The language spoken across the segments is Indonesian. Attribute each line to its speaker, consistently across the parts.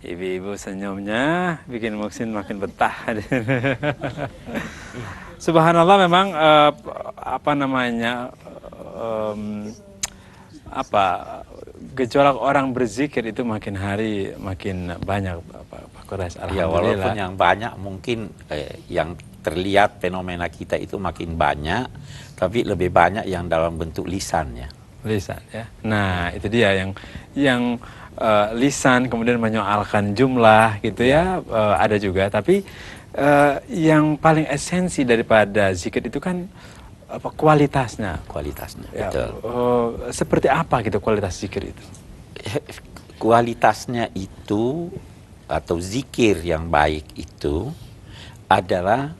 Speaker 1: Ibu-ibu senyumnya bikin Muksin makin betah. Subhanallah memang apa namanya apa gejolak orang berzikir itu makin hari makin banyak Pak Quraisy.
Speaker 2: Ya, walaupun
Speaker 1: Alhamdulillah.
Speaker 2: yang banyak mungkin yang terlihat fenomena kita itu makin banyak, tapi lebih banyak yang dalam bentuk lisannya.
Speaker 1: Lisan ya. Nah, itu dia yang lisan kemudian menyoalkan jumlah gitu ya, ada juga, tapi yang paling esensi daripada zikir itu kan apa kualitasnya.
Speaker 2: Kualitasnya,
Speaker 1: Ya,
Speaker 2: betul.
Speaker 1: seperti apa gitu kualitas zikir itu?
Speaker 2: Kualitasnya itu atau zikir yang baik itu adalah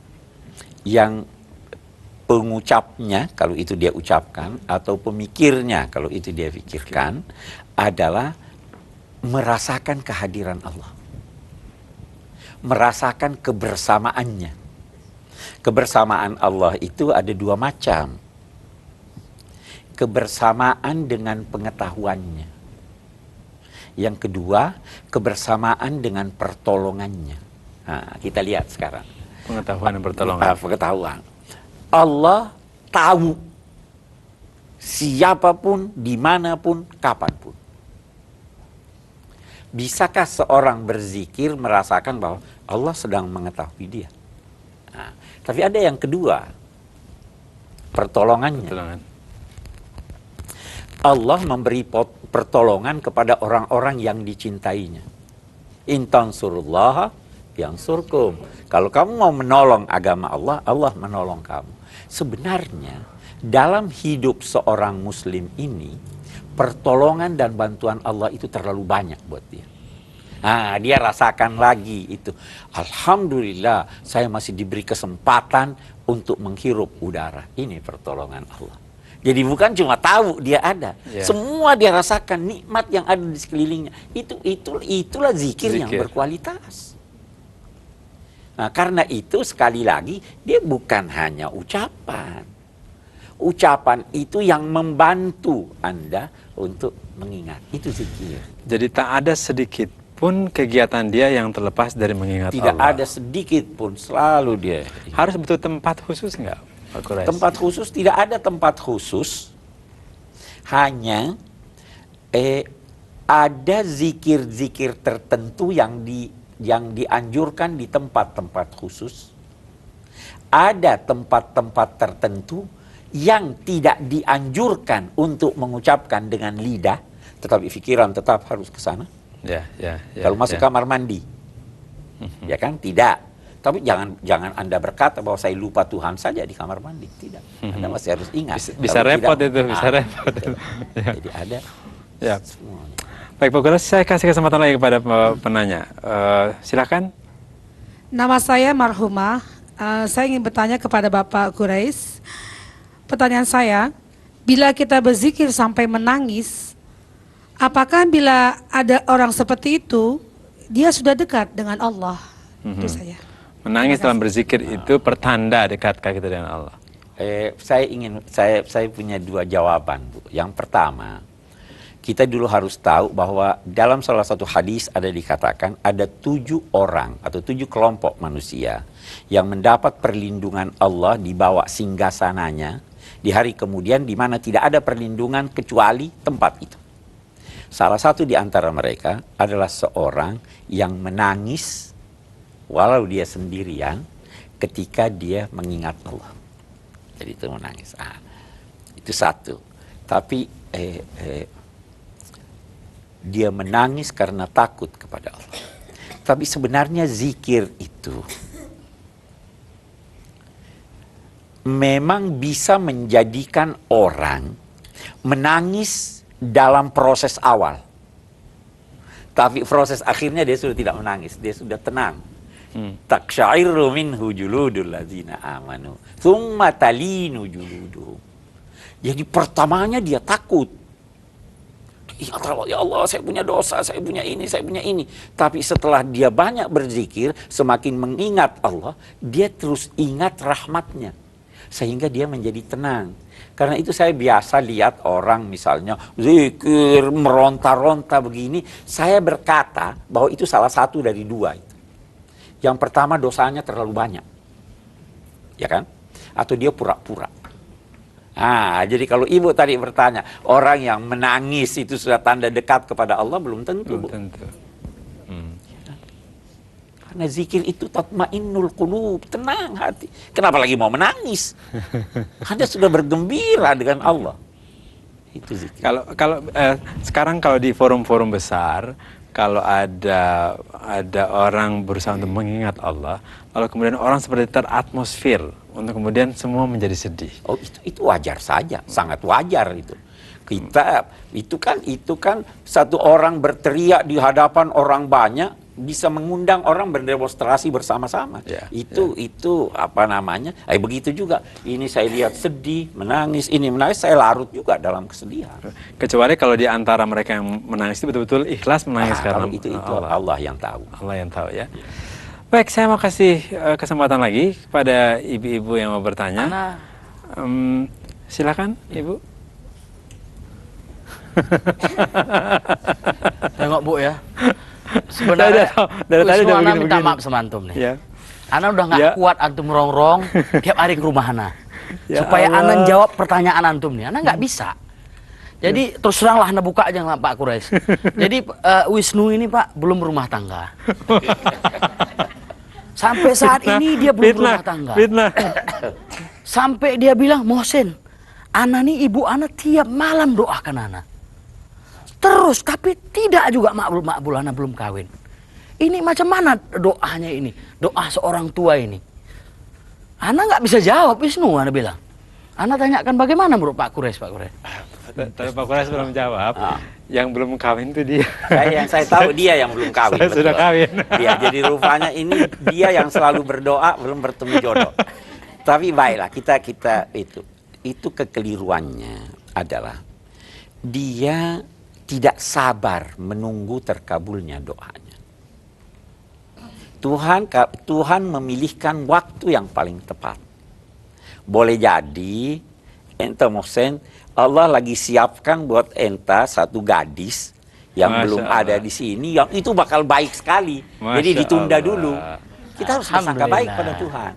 Speaker 2: yang pengucapnya kalau itu dia ucapkan atau pemikirnya kalau itu dia pikirkan adalah merasakan kehadiran Allah, merasakan kebersamaannya. Kebersamaan Allah itu ada dua macam. Kebersamaan dengan pengetahuannya. Yang kedua, kebersamaan dengan pertolongannya. Nah, kita lihat sekarang.
Speaker 1: Pengetahuan dan pertolongan.
Speaker 2: Pengetahuan. Allah tahu siapapun, dimanapun, kapanpun. Bisakah seorang berzikir merasakan bahwa Allah sedang mengetahui dia? Nah, tapi ada yang kedua, pertolongannya.
Speaker 1: Pertolongan.
Speaker 2: Allah memberi pertolongan kepada orang-orang yang dicintainya. Intan surullah yang surkum. Kalau kamu mau menolong agama Allah, Allah menolong kamu. Sebenarnya dalam hidup seorang muslim ini, pertolongan dan bantuan Allah itu terlalu banyak buat dia. Nah, dia rasakan lagi itu. Alhamdulillah, saya masih diberi kesempatan untuk menghirup udara. Ini pertolongan Allah. Jadi bukan cuma tahu dia ada, semua dia rasakan nikmat yang ada di sekelilingnya. Itulah zikir yang berkualitas. Nah, karena itu sekali lagi dia bukan hanya ucapan. Ucapan itu yang membantu Anda untuk mengingat. Itu zikir.
Speaker 1: Jadi tak ada sedikit pun kegiatan dia yang terlepas dari mengingat
Speaker 2: Tidak
Speaker 1: Allah.
Speaker 2: ada sedikit pun, selalu dia.
Speaker 1: Harus betul tempat khusus nggak, Pak Quraisy?
Speaker 2: Tempat khusus, tidak ada tempat khusus. Hanya ada zikir-zikir tertentu yang dianjurkan di tempat-tempat khusus. Ada tempat-tempat tertentu yang tidak dianjurkan untuk mengucapkan dengan lidah, tetapi pikiran tetap harus ke sana.
Speaker 1: Ya.
Speaker 2: Kalau masuk kamar mandi, ya kan tidak. Tapi jangan Anda berkata bahwa saya lupa Tuhan saja di kamar mandi. Tidak. Anda masih harus ingat.
Speaker 1: Bisa repot itu, bisa repot.
Speaker 2: Jadi ada.
Speaker 1: Ya.
Speaker 2: Semuanya.
Speaker 1: Baik Pak Quraisy, saya kasih kesempatan lagi kepada penanya. Silakan.
Speaker 3: Nama saya Marhumah. Saya ingin bertanya kepada Bapak Quraisy. Pertanyaan saya, bila kita berzikir sampai menangis, apakah bila ada orang seperti itu, dia sudah dekat dengan Allah? Itu saya.
Speaker 1: Menangis dalam berzikir itu pertanda dekatkah kita dengan Allah?
Speaker 2: Saya punya dua jawaban, Bu. Yang pertama, kita dulu harus tahu bahwa dalam salah satu hadis ada dikatakan ada 7 orang atau 7 kelompok manusia yang mendapat perlindungan Allah di bawah singgasananya di hari kemudian di mana tidak ada perlindungan kecuali tempat itu. Salah satu di antara mereka adalah seorang yang menangis walau dia sendirian ketika dia mengingat Allah. Jadi itu menangis. Itu satu. Tapi dia menangis karena takut kepada Allah. Tapi sebenarnya zikir itu memang bisa menjadikan orang menangis dalam proses awal. Tapi proses akhirnya dia sudah tidak menangis, dia sudah tenang. Taksyairu minhu juludul ladzina amanu, tsumma talinu juluduhum. Jadi pertamanya dia takut. Ya Allah, saya punya dosa, saya punya ini, saya punya ini. Tapi setelah dia banyak berzikir, semakin mengingat Allah, dia terus ingat rahmatnya. sehingga dia menjadi tenang. Karena itu saya biasa lihat orang misalnya zikir, meronta-ronta begini, saya berkata bahwa itu salah satu dari dua itu. Yang pertama dosanya terlalu banyak, ya kan? Atau dia pura-pura. Jadi kalau ibu tadi bertanya, orang yang menangis itu sudah tanda dekat kepada Allah, belum tentu.
Speaker 1: Belum tentu.
Speaker 2: Karena zikir itu tatmainnul qulub, tenang hati. Kenapa lagi mau menangis? Anda sudah bergembira dengan Allah. Itu zikir.
Speaker 1: Kalau sekarang kalau di forum-forum besar, kalau ada orang berusaha untuk mengingat Allah, lalu kemudian orang seperti teratmosfer untuk kemudian semua menjadi sedih.
Speaker 2: Oh, itu wajar saja, sangat wajar itu. Kita itu kan satu orang berteriak di hadapan orang banyak bisa mengundang orang berdemonstrasi bersama-sama.
Speaker 1: Ya,
Speaker 2: Itu apa namanya? Begitu juga. Ini saya lihat sedih, menangis, ini menangis, saya larut juga dalam kesedihan.
Speaker 1: Kecuali kalau di antara mereka yang menangis itu betul-betul ikhlas menangis karena
Speaker 2: Kalau itu Allah yang tahu.
Speaker 1: Allah yang tahu ya. Baik, saya mau kasih kesempatan lagi kepada ibu-ibu yang mau bertanya. Silakan, Ibu.
Speaker 4: Tengok Bu ya. Sebenarnya
Speaker 1: dari tadi
Speaker 4: Wisnu
Speaker 1: udah
Speaker 4: Ana minta
Speaker 1: begini.
Speaker 4: maaf sama antum nih.
Speaker 1: Ya.
Speaker 4: Ana udah nggak kuat antum rongrong tiap hari ke rumah Ana.
Speaker 1: Ya
Speaker 4: Supaya
Speaker 1: Allah.
Speaker 4: Ana jawab pertanyaan antum nih. Ana nggak bisa. Jadi terus teranglah Ana buka aja lah Pak Quraisy. Jadi Wisnu ini Pak belum berumah tangga. Sampai saat ini dia belum berumah tangga.
Speaker 1: Fitnah.
Speaker 4: Sampai dia bilang, Mohsen, Ana nih ibu Ana tiap malam doakan Ana. Terus, tapi tidak juga makbul Ana belum kawin. Ini macam mana doanya ini? Doa seorang tua ini. Ana nggak bisa jawab, Wisnu, Ana bilang. Ana tanyakan bagaimana menurut Pak Quraisy, Pak Quraisy?
Speaker 1: Tapi Pak Quraisy belum jawab. Yang belum kawin itu dia.
Speaker 2: Yang saya tahu dia yang belum kawin.
Speaker 1: Saya sudah kawin.
Speaker 2: Dia jadi rupanya ini dia yang selalu berdoa belum bertemu jodoh. Tapi baiklah kita itu kekeliruannya adalah dia tidak sabar menunggu terkabulnya doanya. Tuhan memilihkan waktu yang paling tepat. Boleh jadi ente Mohsen, Allah lagi siapkan buat enta satu gadis yang
Speaker 1: Masya
Speaker 2: belum
Speaker 1: Allah.
Speaker 2: ada di sini, yang itu bakal baik sekali.
Speaker 1: Masya
Speaker 2: Jadi ditunda
Speaker 1: Allah.
Speaker 2: dulu. Kita harus bersangka baik
Speaker 4: Alhamdulillah.
Speaker 2: pada Tuhan,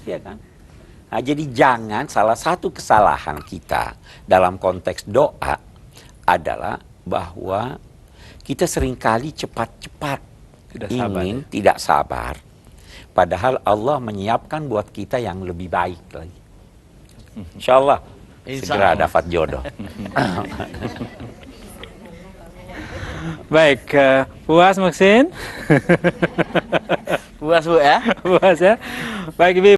Speaker 2: ya kan? Nah, jadi jangan salah satu kesalahan kita dalam konteks doa adalah bahwa kita seringkali cepat-cepat
Speaker 1: Tidak sabar,
Speaker 2: ingin tidak sabar. Padahal Allah menyiapkan buat kita yang lebih baik lagi. Insya Allah segera
Speaker 4: Allah.
Speaker 2: dapat jodoh.
Speaker 1: Baik, puas Maksin?
Speaker 4: Puas Bu ya?
Speaker 1: Puas ya? Baik, Ibu.